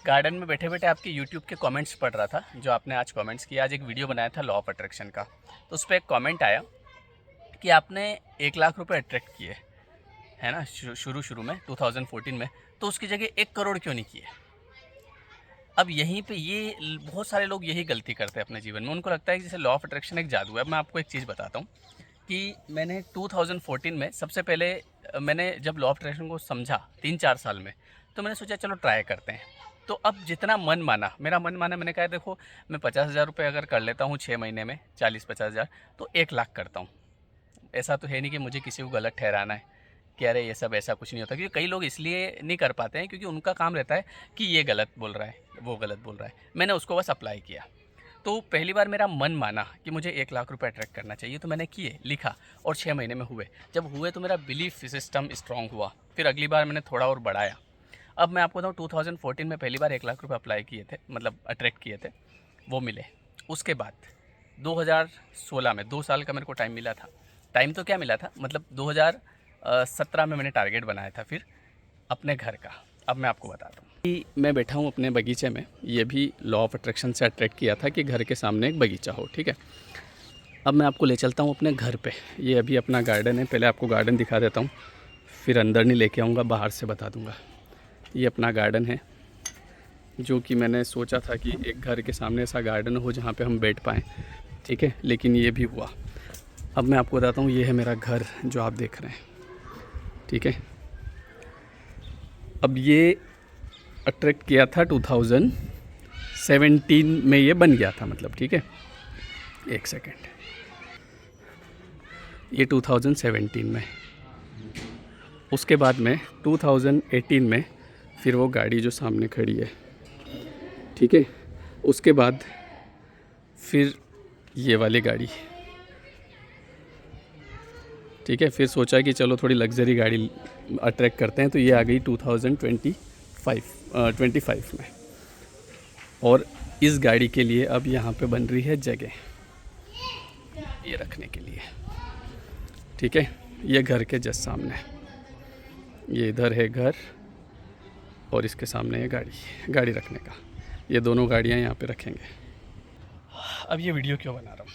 Garden में बैठे बैठे आपके यूट्यूब के कमेंट्स पढ़ रहा था, जो आपने आज कमेंट्स किया। आज एक वीडियो बनाया था लॉ ऑफ अट्रैक्शन का, तो उस पर एक कमेंट आया कि आपने 1 लाख रुपए अट्रैक्ट किए, है ना, शुरू शुरू में 2014 में, तो उसकी जगह 1 करोड़ क्यों नहीं किए। अब यहीं पे ये बहुत सारे लोग यही गलती करते हैं अपने जीवन में। उनको लगता है कि जैसे लॉ ऑफ अट्रैक्शन एक जादू है। अब मैं आपको एक चीज़ बताता हूँ कि मैंने 2014 में सबसे पहले मैंने जब लॉ ऑफ अट्रैक्शन को समझा 3-4 साल में, तो मैंने सोचा चलो ट्राई करते हैं। तो अब जितना मन माना, मेरा मन माना, मैंने कहा देखो मैं 50,000 रुपये अगर कर लेता हूँ 6 महीने में, 40-50,000, तो 1 लाख करता हूँ। ऐसा तो है नहीं कि मुझे किसी को गलत ठहराना है कि अरे ये सब ऐसा कुछ नहीं होता, क्योंकि कई लोग इसलिए नहीं कर पाते हैं क्योंकि उनका काम रहता है कि ये गलत बोल रहा है, वो गलत बोल रहा है। मैंने उसको बस अप्लाई किया। तो पहली बार मेरा मन माना कि मुझे 1 लाख रुपए अट्रैक्ट करना चाहिए, तो मैंने किए, लिखा, और 6 महीने में हुए। जब हुए तो मेरा बिलीफ सिस्टम स्ट्रॉन्ग हुआ। फिर अगली बार मैंने थोड़ा और बढ़ाया। अब मैं आपको बताऊँ, 2014 में पहली बार 1 लाख रुपए अप्लाई किए थे, मतलब अट्रैक्ट किए थे, वो मिले। उसके बाद 2016 में 2 साल का मेरे को टाइम मिला था। टाइम तो क्या मिला था, मतलब 2017 में मैंने टारगेट बनाया था फिर अपने घर का। अब मैं आपको बताता हूँ कि मैं बैठा हूँ अपने बगीचे में। ये भी लॉ ऑफ अट्रैक्शन से अट्रैक्ट किया था कि घर के सामने एक बगीचा हो, ठीक है। अब मैं आपको ले चलता हूँ अपने घर पे। ये अभी अपना गार्डन है। पहले आपको गार्डन दिखा देता हूँ, फिर अंदर नहीं लेके आऊँगा, बाहर से बता दूँगा। ये अपना गार्डन है, जो कि मैंने सोचा था कि एक घर के सामने ऐसा गार्डन हो जहाँ पे हम बैठ पाएँ, ठीक है, लेकिन ये भी हुआ। अब मैं आपको बताता हूँ, ये है मेरा घर जो आप देख रहे हैं, ठीक है। अब ये अट्रैक्ट किया था 2017 में, ये बन गया था, मतलब, ठीक है। एक सेकेंड, ये 2017 में। उसके बाद में 2018 में फिर वो गाड़ी जो सामने खड़ी है, ठीक है। उसके बाद फिर ये वाली गाड़ी, ठीक है। फिर सोचा कि चलो थोड़ी लग्जरी गाड़ी अट्रैक्ट करते हैं, तो ये आ गई 2025 में। और इस गाड़ी के लिए अब यहाँ पे बन रही है जगह ये रखने के लिए, ठीक है। ये घर के जस्ट सामने, ये इधर है घर, और इसके सामने है गाड़ी रखने का। ये दोनों गाड़ियाँ यहाँ पे रखेंगे। अब ये वीडियो क्यों बना रहा हूँ,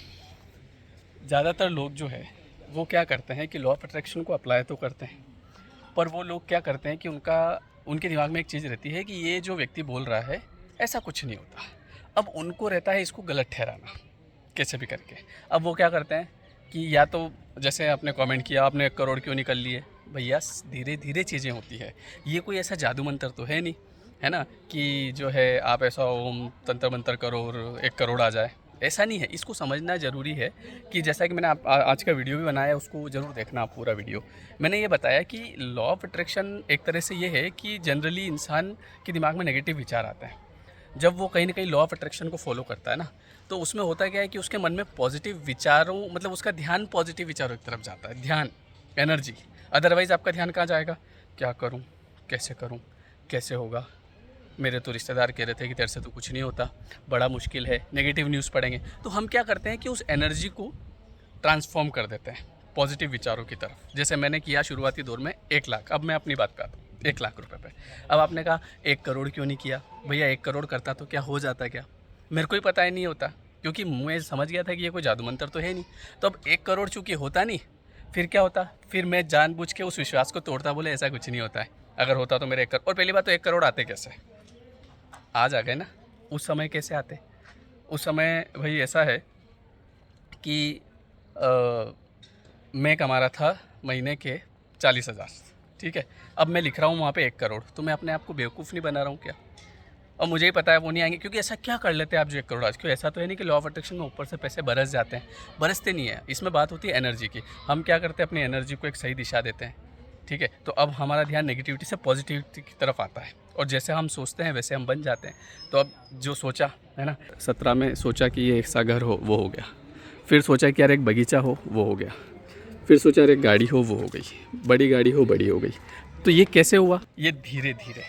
ज़्यादातर लोग जो है वो क्या करते हैं कि लॉ ऑफ अट्रैक्शन को अप्लाई तो करते हैं, पर वो लोग क्या करते हैं कि उनके दिमाग में एक चीज़ रहती है कि ये जो व्यक्ति बोल रहा है ऐसा कुछ नहीं होता। अब उनको रहता है इसको गलत ठहराना कैसे भी करके। अब वो क्या करते हैं कि या तो जैसे आपने कमेंट किया, आपने 1 करोड़ क्यों निकल लिए। भैया धीरे धीरे चीज़ें होती है, ये कोई ऐसा जादू मंत्र तो है नहीं, है ना, कि जो है आप ऐसा ओम तंत्र मंत्र करो और 1 करोड़ आ जाए। ऐसा नहीं है, इसको समझना ज़रूरी है कि जैसा कि मैंने आज का वीडियो भी बनाया है, उसको ज़रूर देखना आप पूरा वीडियो। मैंने ये बताया कि लॉ ऑफ अट्रैक्शन एक तरह से ये है कि जनरली इंसान के दिमाग में नेगेटिव विचार आता है। जब वो कहीं ना कहीं लॉ ऑफ अट्रैक्शन को फॉलो करता है ना, तो उसमें होता क्या है कि उसके मन में पॉजिटिव विचारों, मतलब उसका ध्यान पॉजिटिव विचारों की तरफ जाता है, ध्यान, एनर्जी। अदरवाइज़ आपका ध्यान कहाँ जाएगा, क्या करूँ, कैसे होगा, मेरे तो रिश्तेदार कह रहे थे कि तेरे से तो कुछ नहीं होता, बड़ा मुश्किल है, नेगेटिव न्यूज़ पढ़ेंगे। तो हम क्या करते हैं कि उस एनर्जी को ट्रांसफॉर्म कर देते हैं पॉजिटिव विचारों की तरफ। जैसे मैंने किया शुरुआती दौर में 1 लाख। अब मैं अपनी बात करता हूँ 1 लाख रुपए पे। अब आपने कहा 1 करोड़ क्यों नहीं किया। भैया 1 करोड़ करता तो क्या हो जाता, क्या मेरे को ही पता ही नहीं होता, क्योंकि मैं समझ गया था कि ये कोई जादू मंत्र तो है नहीं। तो अब 1 करोड़ चूँकि होता नहीं, फिर क्या होता, फिर मैं जानबूझ के उस विश्वास को तोड़ता, बोले ऐसा कुछ नहीं होता है, अगर होता तो मेरे 1 करोड़। और पहली बात तो 1 करोड़ आते कैसे, आज आ गए ना, उस समय कैसे आते। उस समय भाई ऐसा है कि मैं कमा रहा था महीने के 40,000, ठीक है। अब मैं लिख रहा हूँ वहाँ पे 1 करोड़, तो मैं अपने आप को बेवकूफ़ नहीं बना रहा हूँ क्या। और मुझे ही पता है वो नहीं आएंगे, क्योंकि ऐसा क्या कर लेते हैं आप जो 1 करोड़ आज क्यों। ऐसा तो है नहीं कि लॉ ऑफ अट्रैक्शन में ऊपर से पैसे बरस जाते हैं, बरसते नहीं है। इसमें बात होती है एनर्जी की। हम क्या करते हैं, अपनी एनर्जी को एक सही दिशा देते हैं, ठीक है। तो अब हमारा ध्यान नेगेटिविटी से पॉजिटिविटी की तरफ आता है, और जैसे हम सोचते हैं वैसे हम बन जाते हैं। तो अब जो सोचा है ना, 17 में सोचा कि ये ऐसा घर हो, वो हो गया। फिर सोचा कि यार एक बगीचा हो, वो हो गया। फिर सोचा यार एक गाड़ी हो, वो हो गई। बड़ी गाड़ी हो, बड़ी हो गई। तो ये कैसे हुआ, ये धीरे धीरे।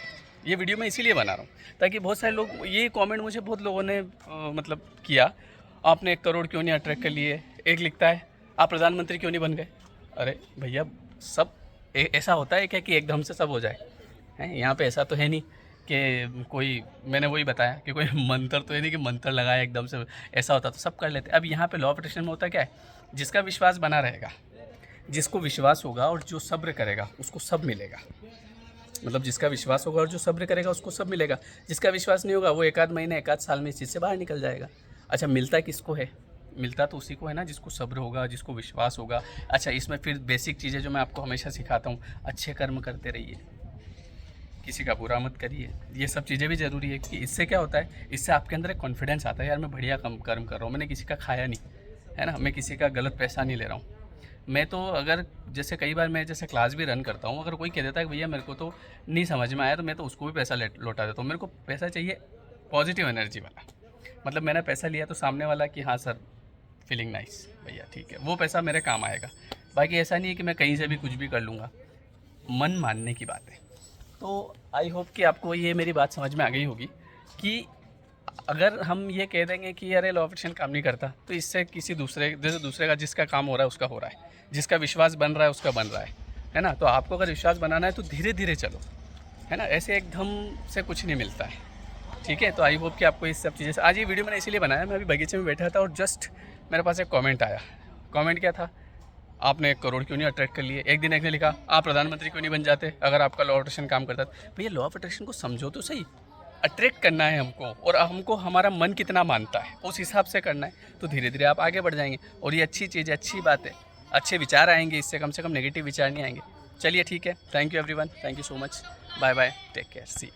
ये वीडियो मैं इसीलिए बना रहा हूँ ताकि बहुत सारे लोग, ये कमेंट मुझे बहुत लोगों ने मतलब किया, आपने 1 करोड़ क्यों नहीं अट्रैक्ट कर लिए। एक लिखता है आप प्रधानमंत्री क्यों नहीं बन गए। अरे भैया, सब ऐसा होता है क्या कि एकदम से सब हो जाए, हैं यहाँ पे ऐसा तो है नहीं कि कोई, मैंने वही बताया कि कोई मंत्र तो है नहीं कि मंत्र लगाया एकदम से ऐसा होता तो सब कर लेते। अब यहाँ पे लॉ ऑफ अट्रैक्शन में होता क्या है, जिसका विश्वास बना रहेगा, जिसको विश्वास होगा और जो सब्र करेगा उसको सब मिलेगा। मतलब जिसका विश्वास होगा और जो सब्र करेगा उसको सब मिलेगा। जिसका विश्वास नहीं होगा वो एक आध महीने एक आध साल में इस चीज़ से बाहर निकल जाएगा। अच्छा, मिलता किसको है? मिलता तो उसी को है ना जिसको सब्र होगा, जिसको विश्वास होगा। अच्छा, इसमें फिर बेसिक चीज़ें जो मैं आपको हमेशा सिखाता हूँ, अच्छे कर्म करते रहिए, किसी का बुरा मत करिए। ये सब चीज़ें भी ज़रूरी है कि इससे क्या होता है, इससे आपके अंदर एक कॉन्फिडेंस आता है, यार मैं बढ़िया कर्म कर रहा हूँ, मैंने किसी का खाया नहीं, है ना, मैं किसी का गलत पैसा नहीं ले रहा हूँ। मैं तो अगर जैसे कई बार मैं जैसे क्लास भी रन करता हूँ, अगर कोई कह देता है कि भैया मेरे को तो नहीं समझ में आया, तो मैं तो उसको भी पैसा लौटा देता हूँ। मेरे को पैसा चाहिए पॉजिटिव एनर्जी वाला। मतलब मैंने पैसा लिया तो सामने वाला कि हाँ सर फीलिंग नाइस, भैया ठीक है, वो पैसा मेरे काम आएगा। बाकी ऐसा नहीं है कि मैं कहीं से भी कुछ भी कर लूँगा। मन मानने की बात है। तो आई होप कि आपको ये मेरी बात समझ में आ गई होगी कि अगर हम ये कह देंगे कि अरे लॉ ऑफ अट्रैक्शन काम नहीं करता, तो इससे किसी दूसरे, जैसे दूसरे का जिसका काम हो रहा है उसका हो रहा है, जिसका विश्वास बन रहा है उसका बन रहा है ना। तो आपको अगर विश्वास बनाना है तो धीरे धीरे चलो, है ना, ऐसे एकदम से कुछ नहीं मिलता है। ठीक है, तो आई होप कि आपको इस सब चीज़ें से आज ये वीडियो मैंने इसीलिए बनाया, मैं अभी बगीचे में बैठा था और जस्ट मेरे पास एक कमेंट आया। कमेंट क्या था, आपने 1 करोड़ क्यों नहीं अट्रैक्ट कर लिए। एक दिन एक ने लिखा, आप प्रधानमंत्री क्यों नहीं बन जाते अगर आपका लॉ ऑफ अट्रैक्शन काम करता। भैया लॉ ऑफ अट्रैक्शन को समझो तो सही, अट्रैक्ट करना है हमको, और हमको हमारा मन कितना मानता है उस हिसाब से करना है, तो धीरे धीरे आप आगे बढ़ जाएंगे। और ये अच्छी चीज़ है, अच्छी बात है, अच्छे विचार आएंगे इससे, कम से कम नेगेटिव विचार नहीं आएंगे। चलिए ठीक है, thank you everyone, thank you so much, bye bye, take care, C.